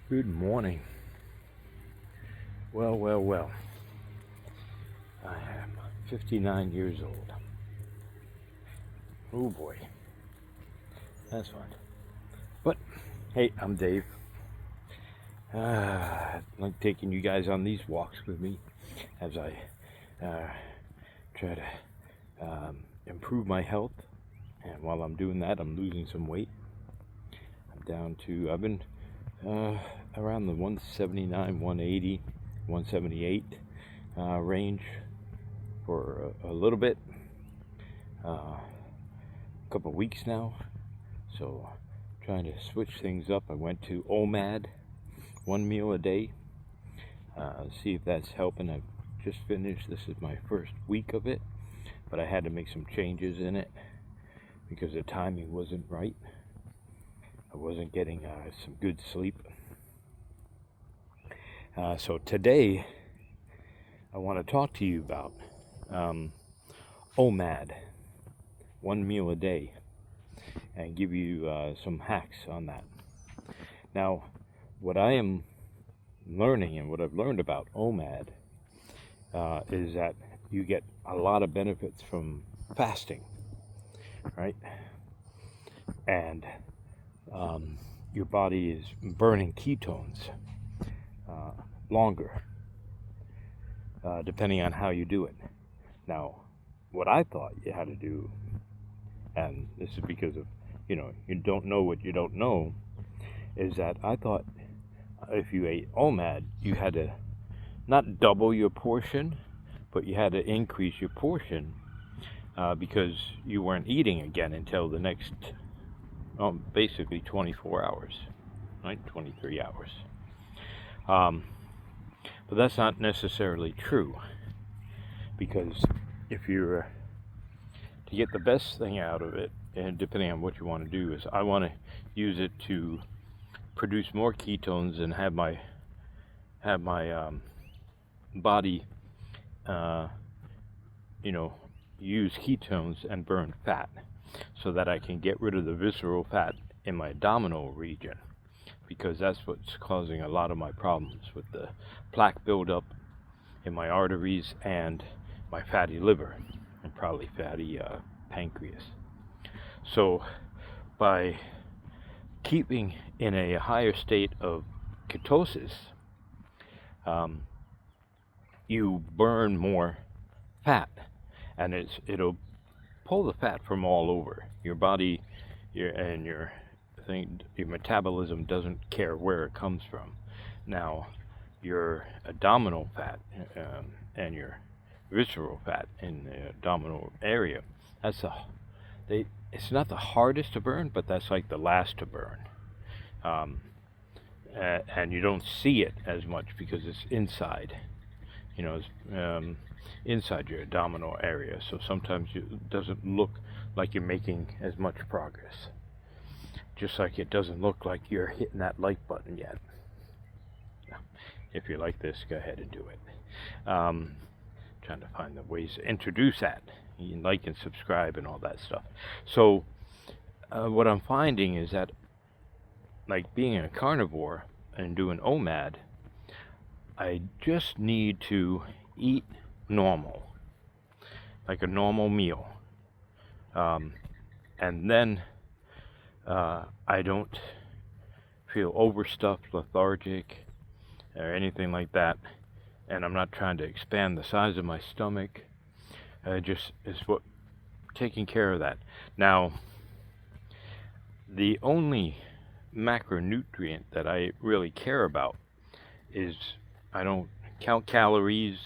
Good morning. Well. I am 59 years old. Oh boy, that's fun. But hey, I'm Dave. I like taking you guys on these walks with me as I try to improve my health. And while I'm doing that, I'm losing some weight. I've been around the 179, 180, 178 range for a little bit, a couple of weeks now. So trying to switch things up. I went to OMAD, 1 meal a day. See if that's helping. I've just finished. This is my first week of it, but I had to make some changes in it because the timing wasn't right. I wasn't getting some good sleep. So today I want to talk to you about OMAD, 1 meal a day, and give you some hacks on that. Now, what I am learning and what I've learned about OMAD is that you get a lot of benefits from fasting, right? And your body is burning ketones longer, depending on how you do it. Now, what I thought you had to do, and this is because of, you don't know what you don't know, is that I thought if you ate OMAD, you had to not double your portion, but you had to increase your portion because you weren't eating again until the next, basically 24 hours, right? 23 hours. But that's not necessarily true, because if you're to get the best thing out of it, and depending on what you want to do, is I want to use it to produce more ketones and have my body use ketones and burn fat, so that I can get rid of the visceral fat in my abdominal region, because that's what's causing a lot of my problems with the plaque buildup in my arteries and my fatty liver and probably fatty pancreas. So by keeping in a higher state of ketosis, you burn more fat, and it'll pull the fat from all over your body. Your metabolism doesn't care where it comes from. Now, your abdominal fat and your visceral fat in the abdominal area, it's not the hardest to burn, but that's like the last to burn. And you don't see it as much because it's inside. It's inside your abdominal area, so sometimes it doesn't look like you're making as much progress. Just like it doesn't look like you're hitting that like button yet. If you like this, go ahead and do it. Trying to find the ways to introduce that. You can like and subscribe and all that stuff. So what I'm finding is that, like being a carnivore and doing OMAD, I just need to eat normal, like a normal meal. And then I don't feel overstuffed, lethargic, or anything like that. And I'm not trying to expand the size of my stomach. Just is what taking care of that. Now, the only macronutrient that I really care about is I don't count calories.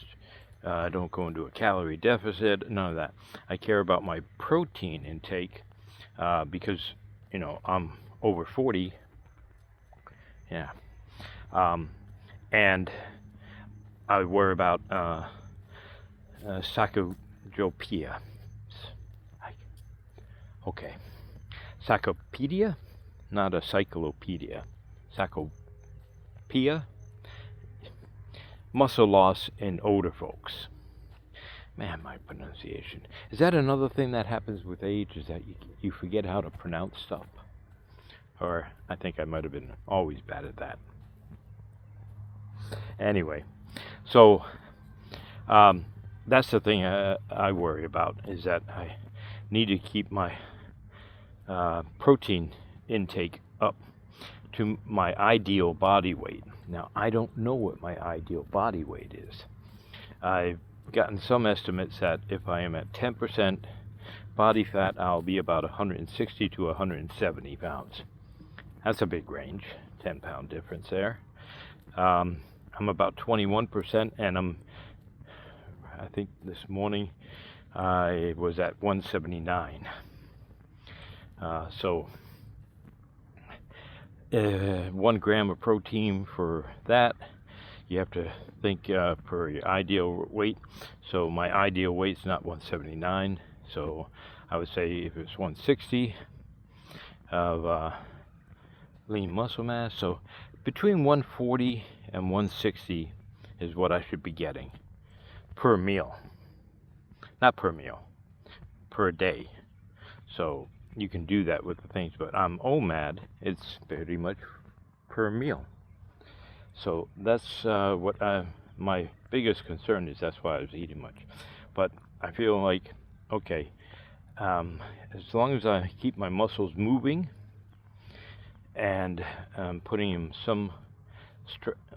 I don't go into a calorie deficit. None of that. I care about my protein intake because I'm over 40. Yeah. And I worry about sarcopenia. Okay. Sarcopenia? Not a cyclopedia. Sarcopenia? Muscle loss in older folks. Man, my pronunciation. Is that another thing that happens with age, is that you forget how to pronounce stuff? Or I think I might have been always bad at that. Anyway, so that's the thing I worry about, is that I need to keep my protein intake up to my ideal body weight. Now, I don't know what my ideal body weight is. I've gotten some estimates that if I am at 10% body fat, I'll be about 160 to 170 pounds. That's a big range, 10-pound difference there. I'm about 21%, and I think this morning I was at 179. So 1 gram of protein for that. You have to think for your ideal weight. So my ideal weight's not 179. So I would say if it's 160 of lean muscle mass. So between 140 and 160 is what I should be getting per meal. Not per meal, per day. So you can do that with the things, but on OMAD, it's pretty much per meal. So that's what my biggest concern is. That's why I was eating much. But I feel like, okay, as long as I keep my muscles moving and putting in some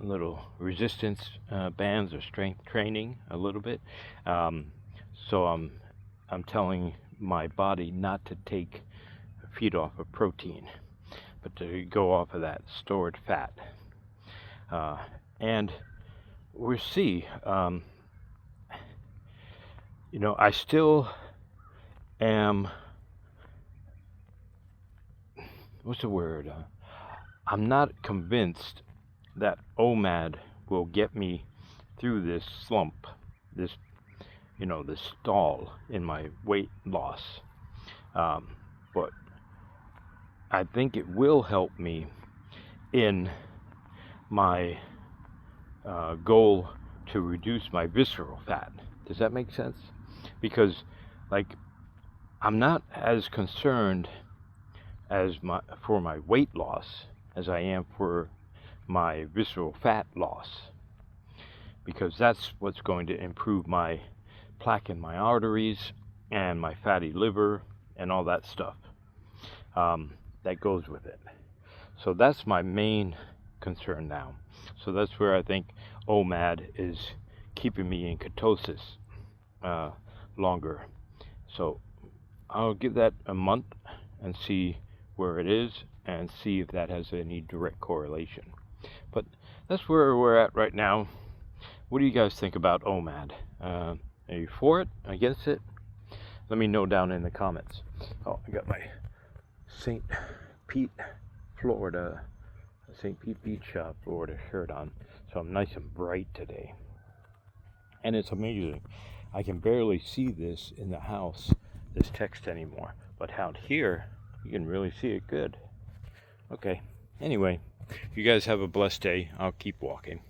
little resistance bands or strength training a little bit, so I'm telling my body not to feed off of protein, but to go off of that stored fat. And we'll see. I still am. What's the word? I'm not convinced that OMAD will get me through this slump, this stall in my weight loss. But I think it will help me in my goal to reduce my visceral fat. Does that make sense? Because, I'm not as concerned for my weight loss as I am for my visceral fat loss, because that's what's going to improve my plaque in my arteries and my fatty liver and all that stuff that goes with it. So that's my main concern now. So that's where I think OMAD is keeping me in ketosis longer. So I'll give that a month and see where it is and see if that has any direct correlation. But that's where we're at right now. What do you guys think about OMAD? Are you for it? Against it? Let me know down in the comments. Oh, I got my St. Pete, Florida Beach, Florida shirt on. So I'm nice and bright today. And it's amazing. I can barely see this in the house, this text anymore. But out here, you can really see it good. Okay. Anyway, you guys have a blessed day. I'll keep walking.